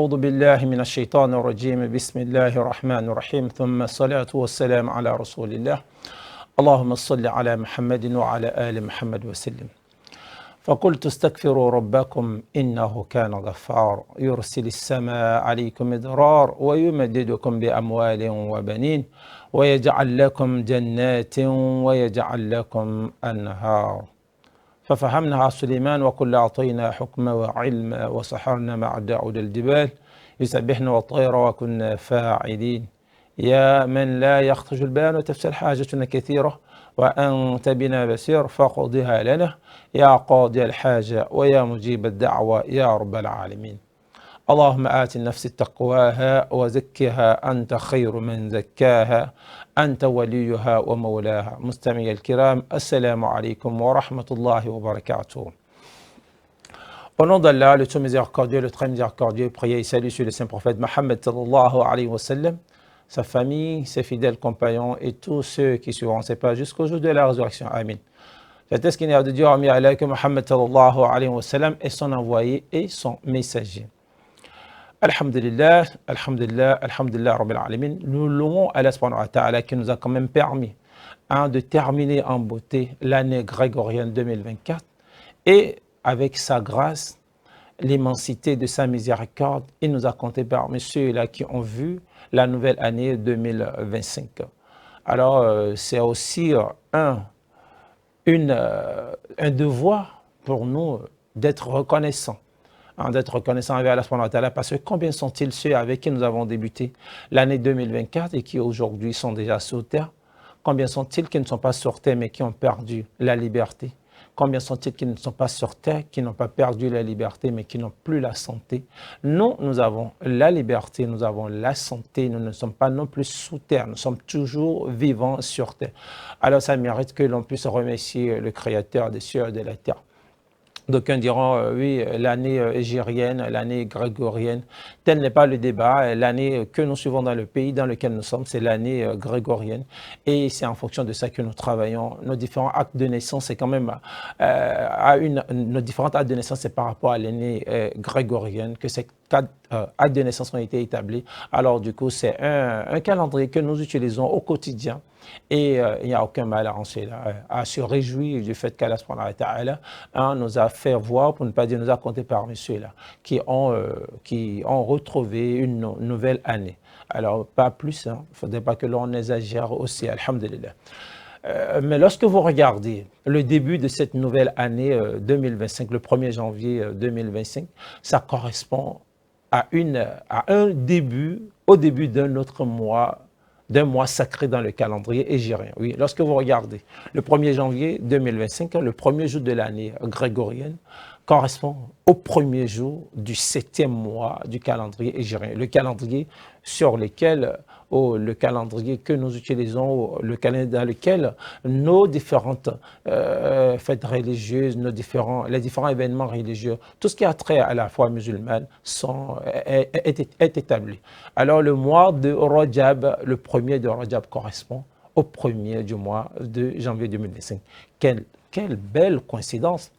أعوذ بالله من الشيطان الرجيم بسم الله الرحمن الرحيم ثم الصلاة والسلام على رسول الله اللهم صل على محمد وعلى آل محمد وسلم فقلت استغفروا ربكم إنه كان غفار يرسل السماء عليكم مدرار ويمددكم بأموال وبنين ويجعل لكم جنات ويجعل لكم أنهار ففهمناها سليمان وكل أعطينا حكما وعلما وسحرنا مع داود الجبال يسبحنا والطير وكنا فاعلين يا من لا يخرج البيان وتفسر حاجتنا كثيرة وأنت بنا بصير فقضها لنا يا قاضي الحاجة ويا مجيب الدعوة يا رب العالمين اللهم آت النفس تقواها وزكها أنت خير من زكاها أنت وليها ومولاها. مستمعي الكرام, assalamu alaikum wa rahmatullahi wa barakatuh. Au nom d'Allah, le tout miséricordieux, le très miséricordieux, priez et salut sur le saint prophète Mohammed sallallahu alayhi wa sallam, sa famille, ses fidèles compagnons et tous ceux qui suivront ses pas jusqu'au jour de la résurrection. Amin. J'atteste qu'il n'y a de Dieu ami Allah que Mohammed sallallahu alayhi wa sallam est son envoyé et son messager. Alhamdulillah, alhamdulillah, alhamdulillah, rabbil alamin. Nous louons Allah subhanahu wa ta'ala qui nous a quand même permis de terminer en beauté l'année grégorienne 2024 et avec sa grâce, l'immensité de sa miséricorde, il nous a compté parmi ceux-là qui ont vu la nouvelle année 2025. Alors, c'est aussi un devoir pour nous d'être reconnaissants. D'être reconnaissant avec Allah subhanahu wa ta'ala, parce que combien sont-ils ceux avec qui nous avons débuté l'année 2024 et qui aujourd'hui sont déjà sur terre? Combien sont-ils qui ne sont pas sur terre mais qui ont perdu la liberté? Combien sont-ils qui ne sont pas sur terre, qui n'ont pas perdu la liberté mais qui n'ont plus la santé? Nous, nous avons la liberté, nous avons la santé, nous ne sommes pas non plus sous terre, nous sommes toujours vivants sur terre. Alors ça mérite que l'on puisse remercier le Créateur des cieux et de la terre. D'aucuns diront, oui, l'année égérienne, l'année grégorienne, tel n'est pas le débat. L'année que nous suivons dans le pays dans lequel nous sommes, c'est l'année grégorienne. Et c'est en fonction de ça que nous travaillons. Nos différents actes de naissance, c'est quand même, nos différents actes de naissance, c'est par rapport à l'année grégorienne que ces quatre actes de naissance ont été établis. Alors du coup, c'est un calendrier que nous utilisons au quotidien. Et il n'y a aucun mal à se réjouir du fait qu'Allah subhanahu wa ta'ala nous a fait voir, pour ne pas dire nous a compté parmi ceux-là, qui ont retrouvé une nouvelle année. Alors, pas plus, il ne faudrait pas que l'on exagère aussi, alhamdulillah. Mais lorsque vous regardez le début de cette nouvelle année 2025, le 1er janvier 2025, ça correspond au début d'un autre mois, d'un mois sacré dans le calendrier égérien. Oui, lorsque vous regardez le 1er janvier 2025, le premier jour de l'année grégorienne correspond au premier jour du 7e mois du calendrier égérien. Le calendrier sur lequel, le calendrier que nous utilisons, le calendrier dans lequel nos différentes fêtes religieuses, les différents événements religieux, tout ce qui a trait à la foi musulmane est établi. Alors le mois de Rajab, le premier de Rajab correspond au premier du mois de janvier 2025. Quelle belle coïncidence!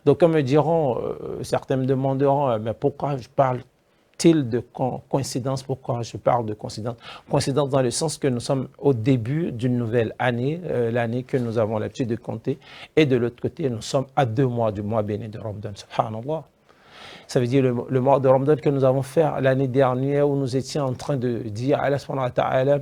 Donc, comme me diront, certains me demanderont, mais pourquoi je parle-t-il de coïncidence? Pourquoi je parle de coïncidence? Coïncidence dans le sens que nous sommes au début d'une nouvelle année, l'année que nous avons l'habitude de compter, et de l'autre côté, nous sommes à 2 mois du mois béni de Ramadan. Subhanallah. Ça veut dire le mois de Ramadan que nous avons fait l'année dernière, où nous étions en train de dire à Allah subhanahu wa ta'ala,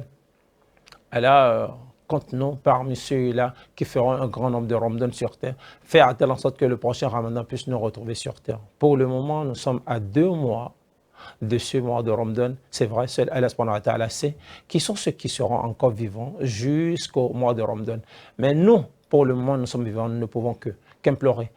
Allah, compte-nous parmi ceux-là qui feront un grand nombre de Ramadan sur terre. Faire à telle sorte que le prochain Ramadan puisse nous retrouver sur terre. Pour le moment, nous sommes à 2 mois de ce mois de Ramadan. C'est vrai, seul Allah subhanahu wa ta'ala sait qui sont ceux qui seront encore vivants jusqu'au mois de Ramadan. Mais nous, pour le moment, nous sommes vivants, nous ne pouvons qu'implorer,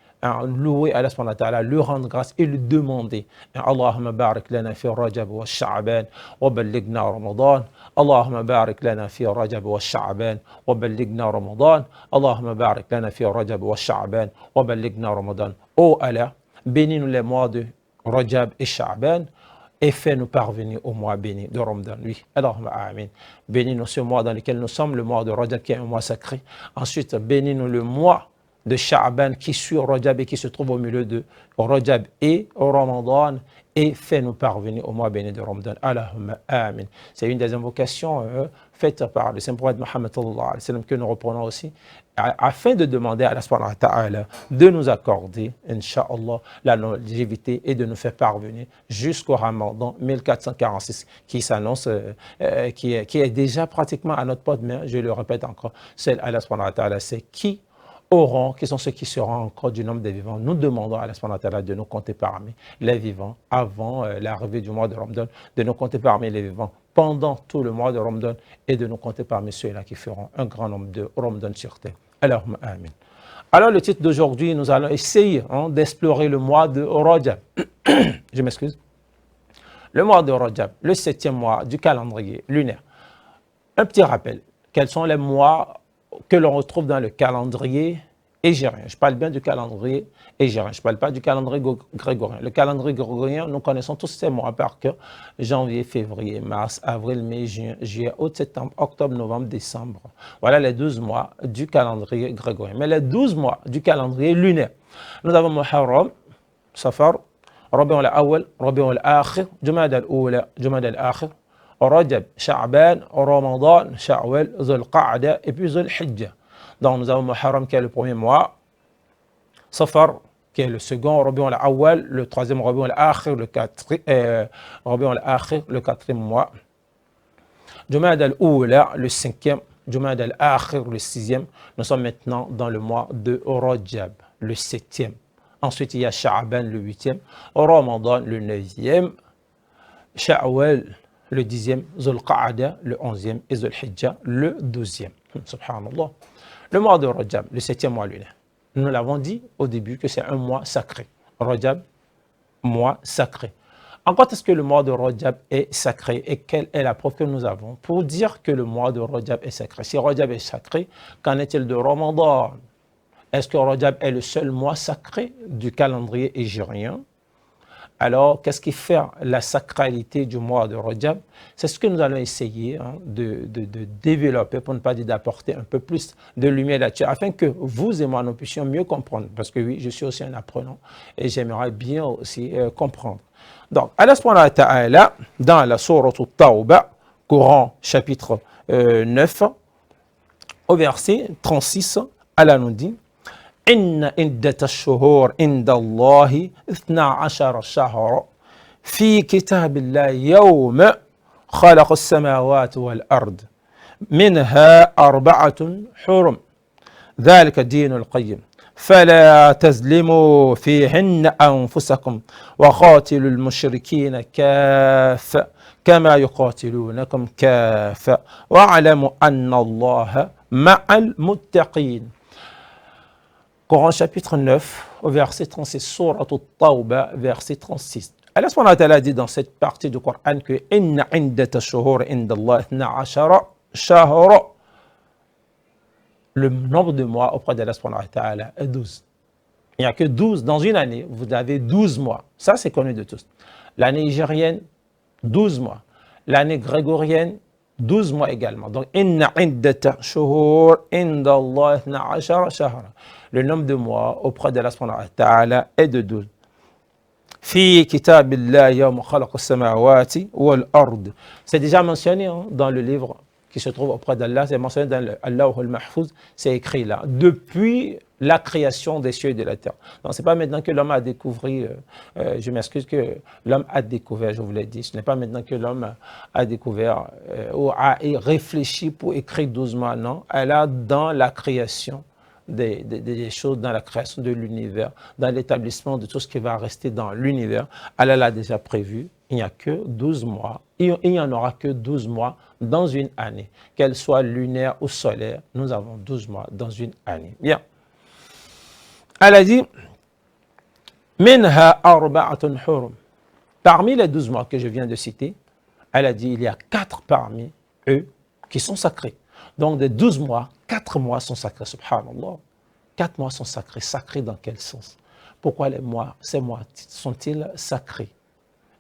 louer Allah subhanahu wa ta'ala, lui rendre grâce et lui demander. Allahumma barik lana fi Rajab wa Sha'ban wa ballighna Ramadan. Allahumma barik lana fi Rajab wa Sha'ban wa ballighna Ramadan. Allahumma barik lana fi Rajab wa Sha'ban wa ballighna Ramadan. Oh Allah, bénis-nous les mois de Rajab et Sha'ban et fais-nous parvenir au mois béni de Ramadan. Oui, Allahumma amin. Bénis-nous ce mois dans lequel nous sommes, le mois de Rajab qui est un mois sacré. Ensuite, bénis-nous le mois de Sha'ban qui suit Rajab et qui se trouve au milieu de Rajab et Ramadan et fais-nous parvenir au mois béni de Ramadan. Allahumma amin. C'est une des invocations faites par le Saint-Prophète Mohammed que nous reprenons aussi afin de demander à Allah subhanahu wa ta'ala de nous accorder, Inch'Allah, la longévité et de nous faire parvenir jusqu'au Ramadan 1446 qui s'annonce, qui est déjà pratiquement à notre porte, mais je le répète encore, c'est Allah subhanahu wa ta'ala, c'est qui sont ceux qui seront encore du nombre des vivants. Nous demandons à Allah subhanahu wa ta'ala de nous compter parmi les vivants avant l'arrivée du mois de Ramadan, de nous compter parmi les vivants pendant tout le mois de Ramadan et de nous compter parmi ceux-là qui feront un grand nombre de Ramadan sur terre. Allahumma amin. Alors le titre d'aujourd'hui, nous allons essayer d'explorer le mois de Rajab. Je m'excuse. Le mois de Rajab, le 7e mois du calendrier lunaire. Un petit rappel, quels sont les mois que l'on retrouve dans le calendrier hégérien. Je parle bien du calendrier hégérien, je ne parle pas du calendrier grégorien. Le calendrier grégorien, nous connaissons tous ces mois par cœur. Janvier, février, mars, avril, mai, juin, juillet, août, septembre, octobre, novembre, décembre. Voilà les 12 mois du calendrier grégorien. Mais les 12 mois du calendrier lunaire, nous avons Muharram, Safar, Rabi' al-Awwal, Rabi' al-Akhir, Jumada al-Oula, Jumada al-Akhir, Rajab, Sha'ban, Ramadan, Sha'wal, Zul Qa'da et puis Zul Hijjah. Donc nous avons Muharram qui est le premier mois, Safar qui est le second, Rabi' al-Awwal, le troisième, Rabi' al-Akhir, le quatrième mois, Jumada al-Oula, le cinquième, Jumada al-Akhir, le sixième. Nous sommes maintenant dans le mois de Rajab, le septième. Ensuite il y a Sha'ban, le huitième, Ramadan, le neuvième, Sha'wal, le 10e, Zul Qa'da, le 11e, et Zul Hijjah, le 12e. Subhanallah. Le mois de Rajab, le 7e mois lunaire. Nous l'avons dit au début que c'est un mois sacré. Rajab, mois sacré. En quoi est-ce que le mois de Rajab est sacré et quelle est la preuve que nous avons pour dire que le mois de Rajab est sacré? Si Rajab est sacré, qu'en est-il de Ramadan? Est-ce que Rajab est le seul mois sacré du calendrier hégérien? Alors, qu'est-ce qui fait la sacralité du mois de Rajab? C'est ce que nous allons essayer de développer, pour ne pas dire d'apporter un peu plus de lumière là-dessus, afin que vous et moi, nous puissions mieux comprendre. Parce que oui, je suis aussi un apprenant et j'aimerais bien aussi comprendre. Donc, Allah subhanahu wa ta'ala, dans la sourate Tawba, Coran chapitre 9, au verset 36, Allah nous dit: إن عدة الشهور عند الله 12 شهرا في كتاب الله يوم خلق السماوات والأرض منها 4 حرم ذلك الدين القيم فلا تظلموا فيهن أنفسكم وقاتلوا المشركين كافة كما يقاتلونكم كافة واعلموا أن الله مع المتقين. Coran chapitre 9, au verset 36, Surat al-Tawba, verset 36. Allah subhanahu wa ta'ala dit dans cette partie du Coran que Inna indata shuhur indallah 12 shahra. Le nombre de mois auprès d'Allah subhanahu wa ta'ala est 12. Il n'y a que 12 dans une année, vous avez 12 mois. Ça, c'est connu de tous. L'année nigérienne, 12 mois. L'année grégorienne, 12 mois également. Donc, Inna indata shuhur indallah 12 shahra. Le nombre de mois auprès d'Allah subhanahu wa ta'ala est de 12. Fi kitabillah yawm khalaqa as-samawati wal ard. C'est déjà mentionné dans le livre qui se trouve auprès d'Allah, c'est mentionné dans le Allahu al-Mahfouz, c'est écrit là, depuis la création des cieux et de la terre. Donc, ce n'est pas maintenant que l'homme a découvert, je m'excuse que l'homme a découvert, je vous l'ai dit, ce n'est pas maintenant que l'homme a découvert ou a réfléchi pour écrire 12 mois, non. Elle a dans la création des choses, dans la création de l'univers, dans l'établissement de tout ce qui va rester dans l'univers, Allah l'a déjà prévu. Il n'y a que 12 mois, il n'y en aura que 12 mois dans une année. Qu'elle soit lunaire ou solaire, nous avons 12 mois dans une année. Bien. Elle a dit, Minha arba'atun hurum. Parmi les 12 mois que je viens de citer, elle a dit, il y a 4 parmi eux qui sont sacrés. Donc, des 12 mois, 4 mois sont sacrés, subhanallah. 4 mois sont sacrés. Sacrés dans quel sens? Pourquoi ces mois sont-ils sacrés?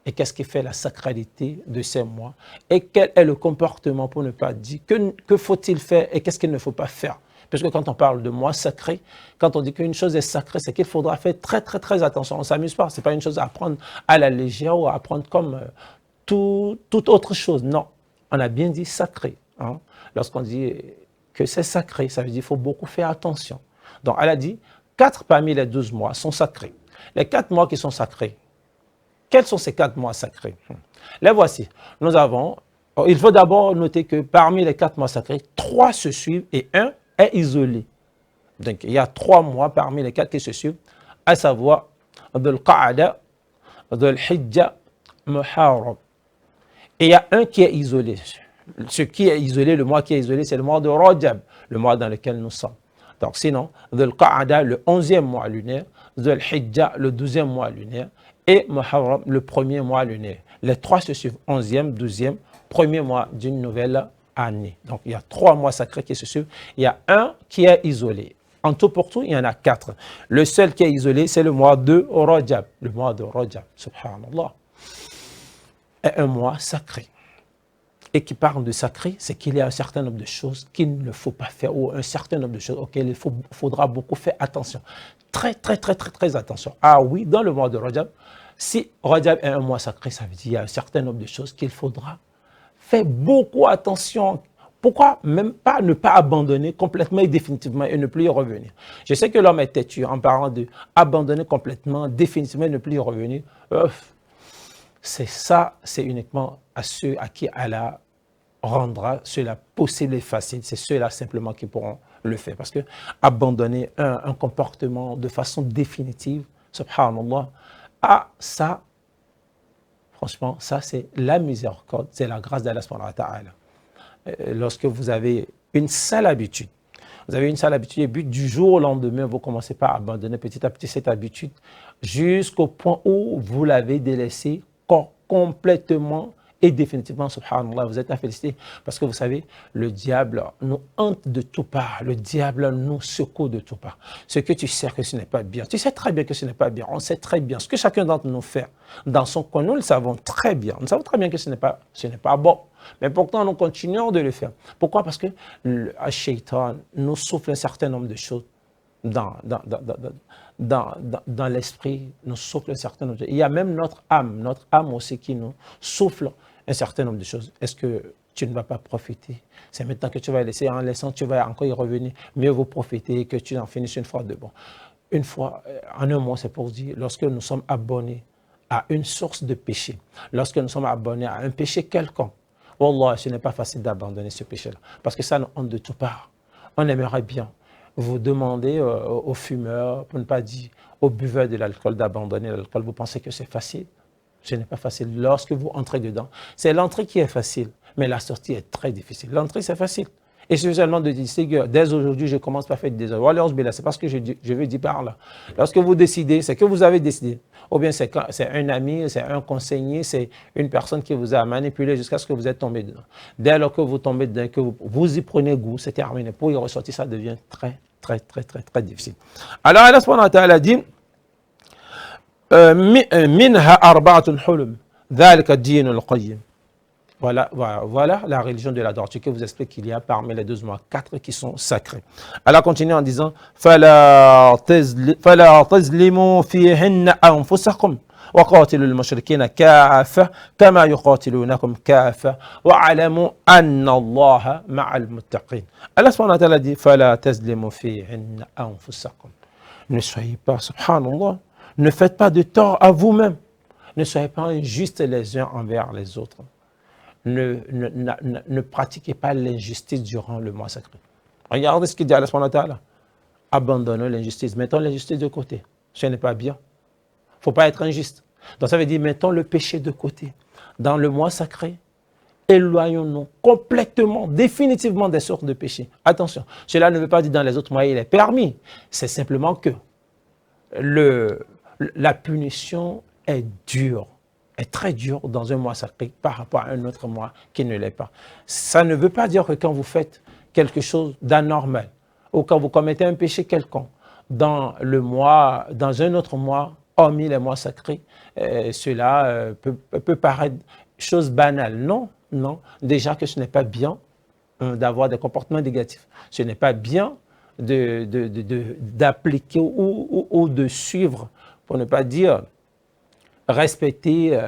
Et qu'est-ce qui fait la sacralité de ces mois? Et quel est le comportement, pour ne pas dire, que faut-il faire et qu'est-ce qu'il ne faut pas faire? Puisque quand on parle de mois sacré, quand on dit qu'une chose est sacrée, c'est qu'il faudra faire très, très, très attention. On ne s'amuse pas. Ce n'est pas une chose à prendre à la légère ou à prendre comme toute autre chose. Non, on a bien dit sacré. Hein. Lorsqu'on dit que c'est sacré, ça veut dire qu'il faut beaucoup faire attention. Donc, elle a dit, 4 parmi les 12 mois sont sacrés. Les 4 mois qui sont sacrés, quels sont ces 4 mois sacrés? Les voici. Nous avons, il faut d'abord noter que parmi les 4 mois sacrés, 3 se suivent et 1 est isolé. Donc, il y a 3 mois parmi les 4 qui se suivent, à savoir Dhul Qa'ada, Dhul Hijja, Muharram. Et il y a un qui est isolé. Ce qui est isolé, le mois qui est isolé, c'est le mois de Rajab, le mois dans lequel nous sommes. Donc sinon, Dhul Qa'ada, le 11e mois lunaire, Dhul Hijja, le 12e mois lunaire, et Muharram, le 1er mois lunaire. Les 3 se suivent, 11e, 12e, 1er mois d'une nouvelle année. Donc il y a 3 mois sacrés qui se suivent. Il y a un qui est isolé. En tout pour tout, il y en a 4. Le seul qui est isolé, c'est le mois de Rajab. Le mois de Rajab, subhanallah, est un mois sacré. Et qui parle de sacré, c'est qu'il y a un certain nombre de choses qu'il ne faut pas faire ou un certain nombre de choses auxquelles il faudra beaucoup faire attention. Très attention. Ah oui, dans le mois de Rajab, si Rajab est un mois sacré, ça veut dire qu'il y a un certain nombre de choses qu'il faudra faire beaucoup attention. Pourquoi même pas ne pas abandonner complètement et définitivement et ne plus y revenir? Je sais que l'homme est têtu en parlant de abandonner complètement, définitivement et ne plus y revenir. C'est ça, c'est uniquement à ceux à qui Allah rendra cela possible et facile. C'est ceux-là simplement qui pourront le faire. Parce que abandonner un comportement de façon définitive, subhanallah, ça, franchement, ça c'est la miséricorde, c'est la grâce d'Allah subhanahu wa ta'ala. Lorsque vous avez une sale habitude, et puis du jour au lendemain, vous commencez par abandonner petit à petit cette habitude jusqu'au point où vous l'avez délaissée complètement et définitivement, subhanallah, vous êtes à féliciter parce que vous savez, le diable nous hante de tout part, le diable nous secoue de tout part. Ce que tu sais que ce n'est pas bien, tu sais très bien que ce n'est pas bien, on sait très bien ce que chacun d'entre nous fait dans son coin, nous le savons très bien, nous savons très bien que ce n'est pas bon, mais pourtant nous continuons de le faire. Pourquoi? Parce que le shaitan nous souffle un certain nombre de choses dans l'esprit, nous souffle un certain nombre de choses. Il y a même notre âme aussi qui nous souffle un certain nombre de choses. Est-ce que tu ne vas pas profiter? C'est maintenant que tu vas laisser, en laissant, tu vas encore y revenir. Mieux vaut profiter que tu en finisses une fois de bon. Une fois, en un mois, c'est pour dire, lorsque nous sommes abonnés à une source de péché, lorsque nous sommes abonnés à un péché quelconque, wallah, ce n'est pas facile d'abandonner ce péché-là, parce que ça nous hante de tout part. On aimerait bien vous demandez aux fumeurs, pour ne pas dire aux buveurs de l'alcool, d'abandonner l'alcool. Vous pensez que c'est facile? Ce n'est pas facile. Lorsque vous entrez dedans, c'est l'entrée qui est facile, mais la sortie est très difficile. L'entrée, c'est facile. Et spécialement de dire que dès aujourd'hui, je commence par faire des œuvres. C'est parce que je veux dire par là. Lorsque vous décidez, c'est que vous avez décidé. Ou bien c'est un ami, c'est un conseiller, c'est une personne qui vous a manipulé jusqu'à ce que vous êtes tombé dedans. Dès lors que vous tombez dedans, que vous y prenez goût, c'est terminé. Pour y ressortir, ça devient très difficile. Alors Allah subhanahu wa ta'ala dit minha arba'atun hulum dhalika ad-din al-qayyim. Voilà la religion de la droiture qui vous explique qu'il y a parmi les 12 mois 4 qui sont sacrés. Allah continue en disant فَلَا تَظْلِمُوا فِيهِنَّ أَنفُسَكُمْ وَقَاتِلُوا الْمُشْرِكِينَ كَافَّةً كَمَا يُقَاتِلُونَكُمْ كَافَّةً وَاعْلَمُوا أَنَّ اللَّهَ مَعَ الْمُتَّقِينَ. Allah subhanahu wa ta'ala dit فَلَا تَظْلِمُوا فِيهِنَّ أَنفُسَكُمْ. Ne soyez pas, subhanallah, ne faites pas de tort à vous-même. Ne soyez pas injustes les uns envers les autres. Ne pratiquez pas l'injustice durant le mois sacré. Regardez ce qu'il dit à Allah subhanahu wa ta'ala. Abandonnons l'injustice, mettons l'injustice de côté. Ce n'est pas bien. Il ne faut pas être injuste. Donc ça veut dire, mettons le péché de côté. Dans le mois sacré, éloignons-nous complètement, définitivement des sortes de péchés. Attention, cela ne veut pas dire dans les autres mois il est permis. C'est simplement que la punition est dure. Est très dur dans un mois sacré par rapport à un autre mois qui ne l'est pas. Ça ne veut pas dire que quand vous faites quelque chose d'anormal ou quand vous commettez un péché quelconque dans un autre mois, hormis les mois sacrés, cela peut paraître chose banale. Non, déjà que ce n'est pas bien d'avoir des comportements négatifs. Ce n'est pas bien d'appliquer ou de suivre, pour ne pas dire respecter,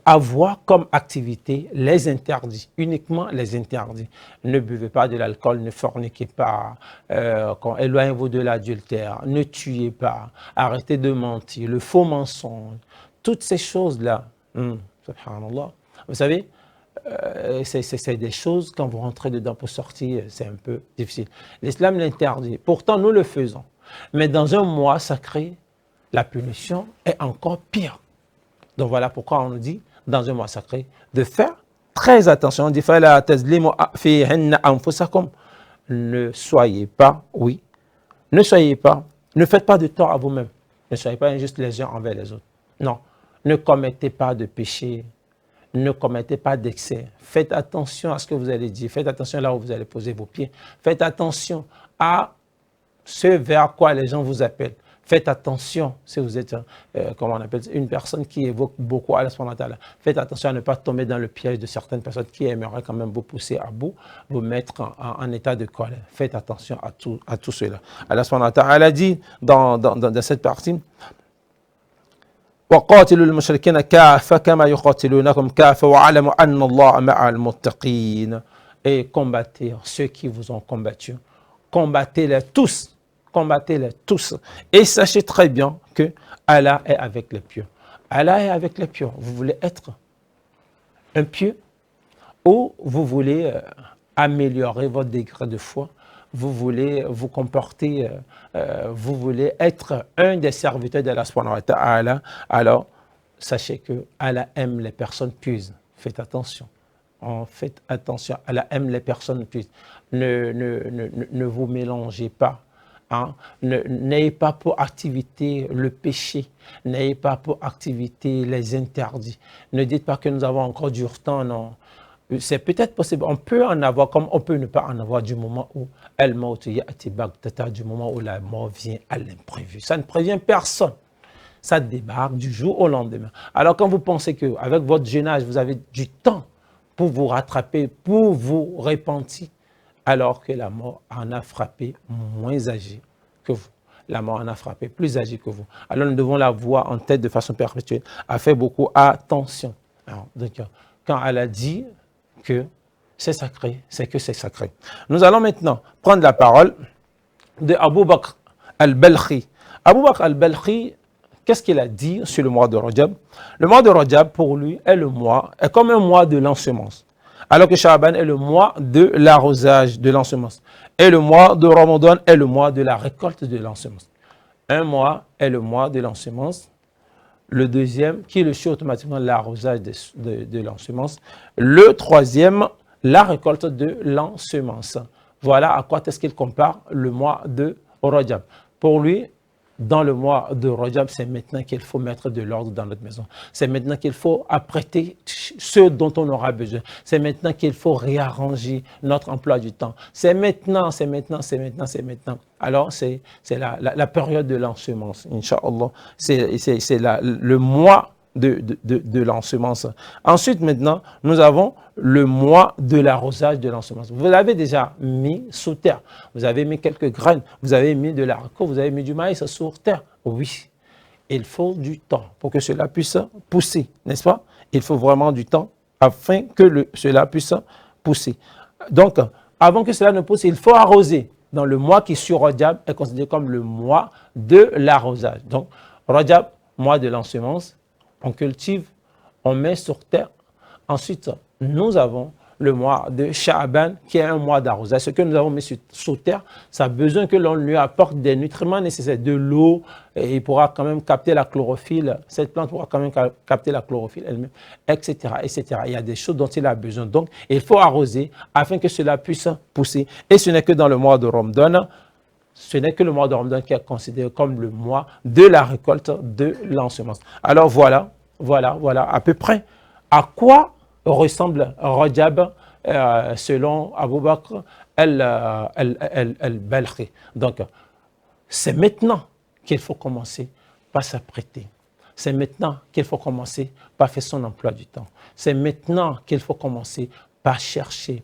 avoir comme activité les interdits, uniquement les interdits. Ne buvez pas de l'alcool, ne forniquez pas, éloignez-vous de l'adultère, ne tuez pas, arrêtez de mentir, le faux mensonge, toutes ces choses-là. Subhanallah. Vous savez, c'est des choses, quand vous rentrez dedans pour sortir, c'est un peu difficile. L'islam l'interdit, pourtant nous le faisons. Mais dans un mois sacré, la punition est encore pire. Donc voilà pourquoi on nous dit, dans un mois sacré, de faire très attention. On dit, ne soyez pas, oui, ne soyez pas, ne faites pas de tort à vous-même. Ne soyez pas injustes les uns envers les autres. Non, ne commettez pas de péché, ne commettez pas d'excès. Faites attention à ce que vous allez dire, faites attention là où vous allez poser vos pieds. Faites attention à ce vers quoi les gens vous appellent. Faites attention si vous êtes, comment on appelle ça, une personne qui évoque beaucoup Allah subhanahu wa ta'ala. Faites attention à ne pas tomber dans le piège de certaines personnes qui aimeraient quand même vous pousser à bout, vous mettre en état de colère. Faites attention à tout cela. Allah subhanahu wa ta'ala dit dans cette partie, وقاتلوا المشركين كافة كما يقاتلونكم كافة وَاعْلَمُوا أَنَّ اللَّهَ مَعَ الْمُتَّقِينَ. Et combattez ceux qui vous ont combattu. Combattez-les tous. Combattez-les tous. Et sachez très bien que Allah est avec les pieux. Allah est avec les pieux. Vous voulez être un pieux ou vous voulez améliorer votre degré de foi, vous voulez vous comporter, vous voulez être un des serviteurs d'Allah subhanahu wa ta'ala, alors sachez que Allah aime les personnes pieuses. Faites attention. Faites attention. Allah aime les personnes pieuses. Ne vous mélangez pas. N'ayez pas pour activité le péché, n'ayez pas pour activité les interdits. Ne dites pas que nous avons encore du temps, non. C'est peut-être possible, on peut en avoir comme on peut ne pas en avoir du moment où du moment où la mort vient à l'imprévu. Ça ne prévient personne. Ça débarque du jour au lendemain. Alors quand vous pensez qu'avec votre jeune âge, vous avez du temps pour vous rattraper, pour vous repentir, alors que la mort en a frappé moins âgé que vous. La mort en a frappé plus âgé que vous. Alors nous devons la voir en tête de façon perpétuelle, à faire beaucoup attention. Alors, donc, quand elle a dit que c'est sacré, c'est que c'est sacré. Nous allons maintenant prendre la parole de Abu Bakr al-Balkhi. Abu Bakr al-Balkhi, qu'est-ce qu'il a dit sur le mois de Rajab? Le mois de Rajab, pour lui, est comme un mois de l'ensemence. Alors que Sha'ban est le mois de l'arrosage de l'ensemence. Et le mois de Ramadan est le mois de la récolte de l'ensemence. Un mois est le mois de l'ensemence. Le deuxième, qui le suit automatiquement, l'arrosage de l'ensemence. Le troisième, la récolte de l'ensemence. Voilà à quoi est-ce qu'il compare le mois de Rajab. Pour lui, dans le mois de Rajab, c'est maintenant qu'il faut mettre de l'ordre dans notre maison. C'est maintenant qu'il faut apprêter ce dont on aura besoin. C'est maintenant qu'il faut réarranger notre emploi du temps. C'est maintenant, c'est maintenant, c'est maintenant, c'est maintenant. Alors, c'est la période de l'ensemence, Inch'Allah. C'est le mois de l'ensemence. Ensuite, maintenant, nous avons le mois de l'arrosage de l'ensemence. Vous l'avez déjà mis sous terre. Vous avez mis quelques graines. Vous avez mis de l'haricot. Vous avez mis du maïs sur terre. Oui, il faut du temps pour que cela puisse pousser, n'est-ce pas? Il faut vraiment du temps afin que cela puisse pousser. Donc, avant que cela ne pousse, il faut arroser. Dans le mois qui sur Rajab est considéré comme le mois de l'arrosage. Donc, Rajab, mois de l'ensemence, on cultive, on met sur terre. Ensuite, nous avons le mois de Sha'ban qui est un mois d'arrosage. Ce que nous avons mis sur terre, ça a besoin que l'on lui apporte des nutriments nécessaires, de l'eau, et il pourra quand même capter la chlorophylle. Cette plante pourra quand même capter la chlorophylle elle-même, etc., etc. Il y a des choses dont il a besoin. Donc, il faut arroser afin que cela puisse pousser. Et ce n'est que dans le mois de Ramadan. Ce n'est que le mois de Ramadan qui est considéré comme le mois de la récolte de l'ensemence. Alors voilà à peu près à quoi ressemble Rajab selon Abu Bakr al-Balkhi. Donc, c'est maintenant qu'il faut commencer par s'apprêter. C'est maintenant qu'il faut commencer par faire son emploi du temps. C'est maintenant qu'il faut commencer pas chercher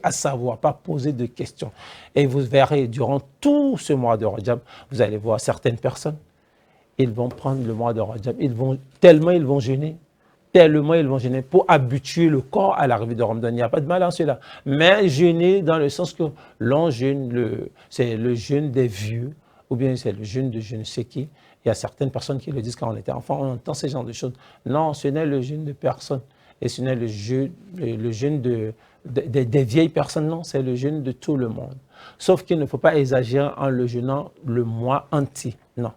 à savoir, pas poser de questions. Et vous verrez, durant tout ce mois de Rajab, vous allez voir certaines personnes, ils vont prendre le mois de Rajab, tellement ils vont jeûner pour habituer le corps à l'arrivée de Ramadan. Il n'y a pas de mal en cela. Mais jeûner dans le sens que l'on jeûne, c'est le jeûne des vieux, ou bien c'est le jeûne de je ne sais qui. Il y a certaines personnes qui le disent quand on était enfant, on entend ce genre de choses. Non, ce n'est le jeûne de personne. Et ce n'est le jeûne des vieilles personnes, non, c'est le jeûne de tout le monde. Sauf qu'il ne faut pas exagérer en le jeûnant le mois entier. Non.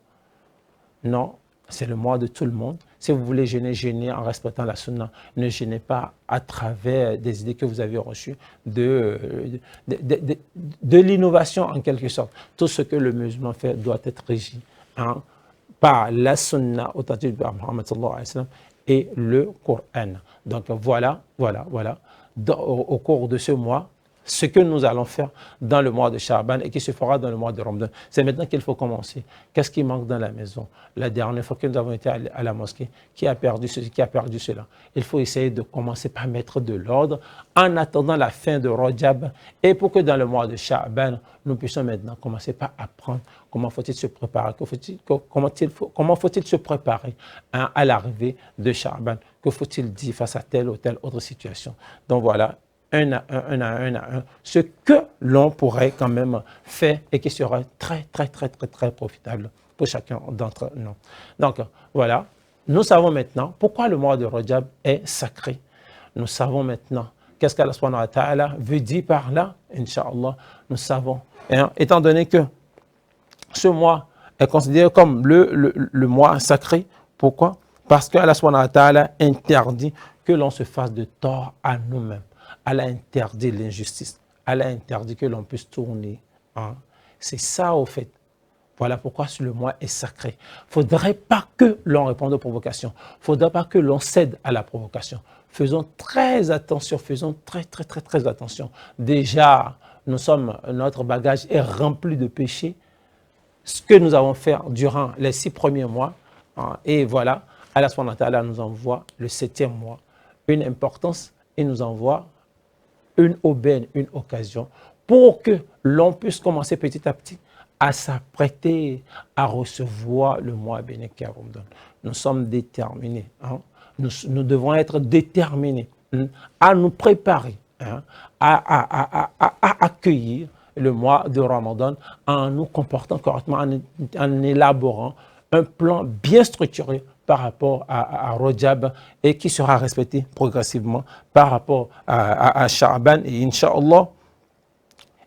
Non, c'est le mois de tout le monde. Si vous voulez jeûner, jeûnez en respectant la sunna. Ne jeûnez pas à travers des idées que vous avez reçues de l'innovation en quelque sorte. Tout ce que le musulman fait doit être régi par la sunna authentique de Muhammad sallallahu alayhi wa sallam et le Coran. Donc voilà. Au cours de ce mois, ce que nous allons faire dans le mois de Sha'ban et qui se fera dans le mois de Ramadan. C'est maintenant qu'il faut commencer. Qu'est-ce qui manque dans la maison? La dernière fois que nous avons été à la mosquée, qui a perdu ceci, qui a perdu cela? Il faut essayer de commencer par mettre de l'ordre en attendant la fin de Rajab et pour que dans le mois de Sha'ban, nous puissions maintenant commencer par apprendre comment faut-il se préparer, comment faut-il se préparer à l'arrivée de Sha'ban, que faut-il dire face à telle ou telle autre situation. Donc voilà. Un à un, ce que l'on pourrait quand même faire et qui sera très profitable pour chacun d'entre nous. Donc voilà, nous savons maintenant pourquoi le mois de Rajab est sacré. Nous savons maintenant qu'est-ce qu'Allah subhanahu wa ta'ala veut dire par là, Inch'Allah, nous savons. Et, étant donné que ce mois est considéré comme le mois sacré, pourquoi? Parce qu'Allah subhanahu wa ta'ala interdit que l'on se fasse de tort à nous-mêmes. Elle a interdit l'injustice. Elle a interdit que l'on puisse tourner. C'est ça, au fait. Voilà pourquoi le mois est sacré. Il ne faudrait pas que l'on réponde aux provocations. Il ne faudrait pas que l'on cède à la provocation. Faisons très attention, faisons très attention. Déjà, notre bagage est rempli de péchés. Ce que nous avons fait durant les 6 premiers mois, et voilà, Allah subhanahu wa ta'ala nous envoie le 7e mois, une importance, et nous envoie une aubaine, une occasion, pour que l'on puisse commencer petit à petit à s'apprêter à recevoir le mois béni qu'Allah nous donne. Nous sommes déterminés, nous devons être déterminés à nous préparer, à accueillir le mois de Ramadan en nous comportant correctement, en élaborant un plan bien structuré par rapport à Rajab et qui sera respecté progressivement par rapport à Sha'ban et Inch'Allah.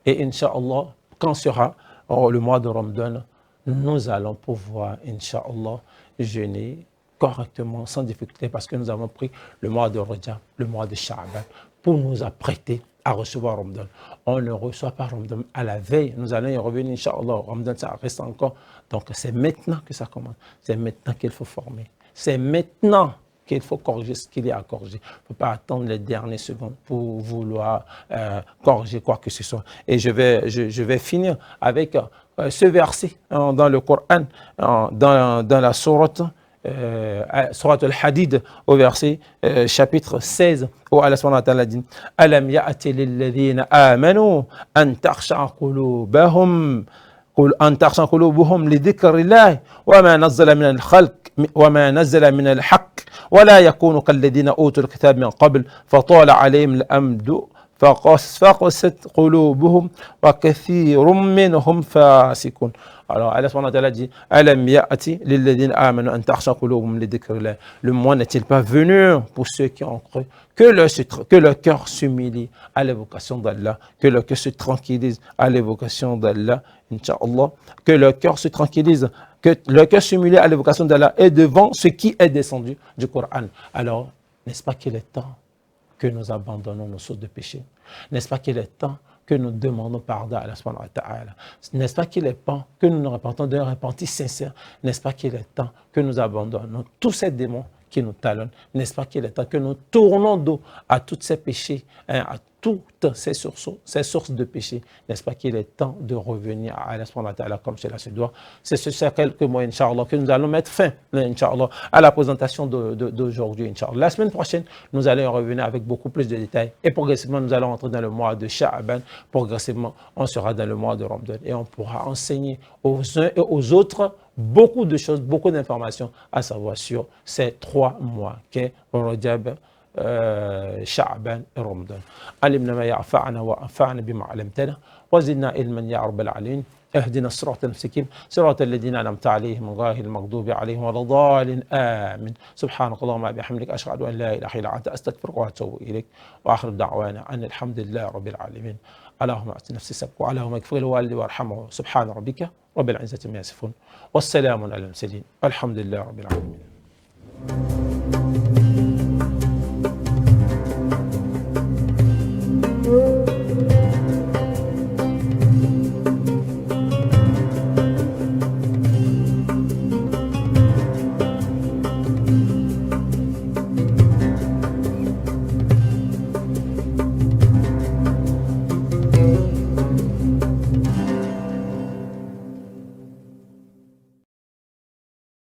Et Inch'Allah, quand sera le mois de Ramadan, nous allons pouvoir, Inch'Allah, jeûner correctement, sans difficulté, parce que nous avons pris le mois de Rajab, le mois de Sha'ban, pour nous apprêter à recevoir Ramadan. On ne reçoit pas Ramadan à la veille. Nous allons y revenir, Inch'Allah. Ramadan, ça reste encore. Donc, c'est maintenant que ça commence. C'est maintenant qu'il faut former. C'est maintenant qu'il faut corriger ce qu'il y a à corriger. Il ne faut pas attendre les dernières secondes pour vouloir corriger quoi que ce soit. Et je vais finir avec ce verset dans le Coran, dans la sourate Al-Hadid, au verset chapitre 16, où Allah subhanahu wa ta'ala dit « Alam ya'ati lilladhina amanu an takhsha'a qulubahum أن تخشع قلوبهم لذكر الله وما نزل من الخلق وما نزل من الحق ولا يكونوا كالذين أوتوا الكتاب من قبل فطال عليهم الأمد فقست قلوبهم وكثير منهم فاسقون. Alors Allah subhanahu wa ta'ala dit Alam ya'ati lilladhina amanu an takhsha qulubuhum li dhikrillah. Le mois n'est-il pas venu pour ceux qui ont cru que leur cœur s'humilie à l'évocation d'Allah, que leur cœur se tranquillise à l'évocation d'Allah, Inch'Allah, que leur cœur se tranquillise, que leur cœur s'humilie à l'évocation d'Allah et devant ce qui est descendu du Coran. Alors, n'est-ce pas qu'il est temps que nous abandonnons nos sources de péché? N'est-ce pas qu'il est temps que nous demandons pardon à Allah subhanahu wa ta'ala? N'est-ce pas qu'il est temps que nous nous repentons d'un repentir sincère? N'est-ce pas qu'il est temps que nous abandonnons tous ces démons qui nous talonnent? N'est-ce pas qu'il est temps que nous tournons dos à tous ces péchés, toutes ces sources de péché, n'est-ce pas qu'il est temps de revenir à Allah subhanahu wa ta'ala comme cela se doit. C'est sur quelques mois, Inch'Allah, que nous allons mettre fin, Inch'Allah, à la présentation d'aujourd'hui, Inch'Allah. La semaine prochaine, nous allons revenir avec beaucoup plus de détails et progressivement, nous allons entrer dans le mois de Sha'ban. Progressivement, on sera dans le mois de Ramadan et on pourra enseigner aux uns et aux autres beaucoup de choses, beaucoup d'informations à savoir sur ces 3 mois qu'est Rajab, شعبان رمضان. علمنا ما ينفعنا وانفعنا بما علمتنا وزدنا علما يا رب العالمين. اهدنا الصراط المستقيم صراط الذين انعمت عليهم غير المغضوب عليهم ولا الضالين امين. سبحانك اللهم وبحمدك اشهد ان لا اله الا انت استغفرك واتوب اليك واخر دعوانا ان الحمد لله رب العالمين. اللهم ات نفسي سبك اللهم اغفر لوالدي وارحمه سبحان ربك رب العزه عما يصفون والسلام على المرسلين والحمد لله رب العالمين.